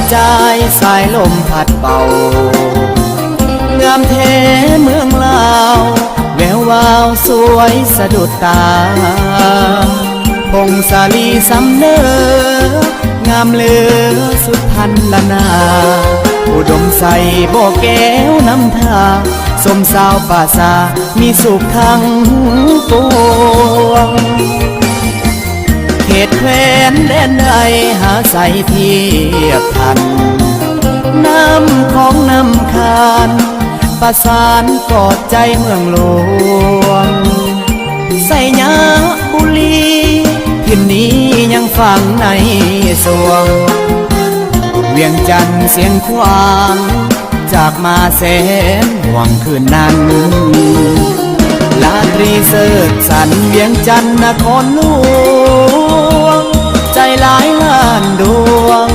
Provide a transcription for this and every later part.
ใจสายลมพัดเป่างามแท้เมืองลาวแวววาวสวยสะดุดตาพงสาลีสำเนองามเหลือสุดพันละนาอุดมใสบ่แก้วน้ำทาสมสาวป่าซามีสุขทั้งปวงเขตแคว้นแดนใดหาใสเทียบทันน้ำของน้ำคานประสานกอดใจเมืองหลวงใส่ยาบุรีทินนี้ยังฝังในสวงเวียงจันทร์เสียงควางจากมาแสนหวังคืนนั้นลาตรีเสิร์ชสันเวียงจันทร์นครหลวงใจหลายล้านดวง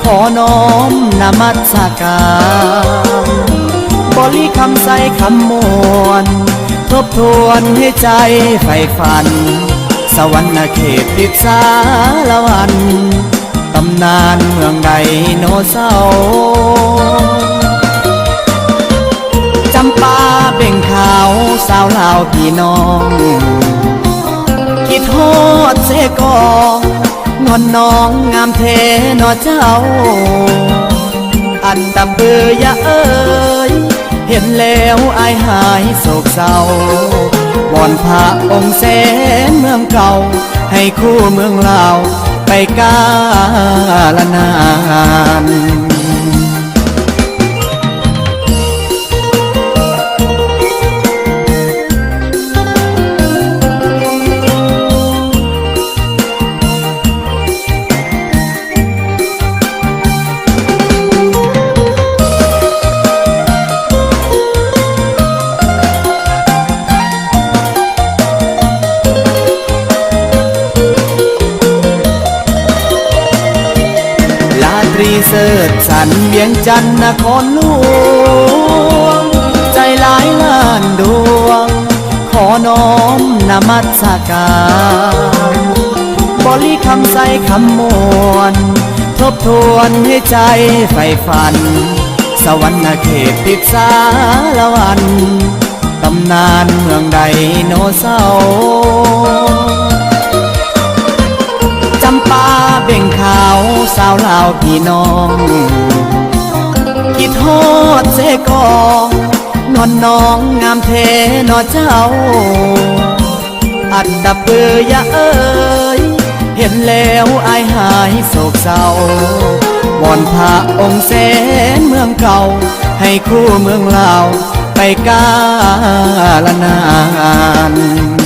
ขอน้อมนมัสการบริคำใส่คำมวลทบทวนให้ใจใฝ่ฝันสวรรค์เขตติดสาละวันตำนานเมืองไดโนเสาร์จำปาเบ่งขาวสาวลาวพี่น้องคิดฮอดเสกองอนน้องงามเทนอเจ้าอันตะเบือยะเอ้ยเห็นแล้วอายหายโศกเศร้าวอนพระองค์แสนเมืองเก่าให้คู่เมืองลาวไปกาลนานเสิร์ชสันเวียงจันทร์นครหลวงใจหลายล้านดวงขอน้อมนมัสการบริคำใส่คำมวลทบทวนให้ใจใฝ่ฝันสวรรค์เขตติดสาละวันตำนานเมืองไดโนเสาร์จำปาเบ่งขาวสาวลาวพี่น้องคิดฮอดเสกอนอนน้องงามเทนอเจ้าอันดับเบือยะเอ้ยเห็นแล้วอายหายโศกเศร้าวอนพระองค์แสนเมืองเก่าให้คู่เมืองลาวไปกาลนาน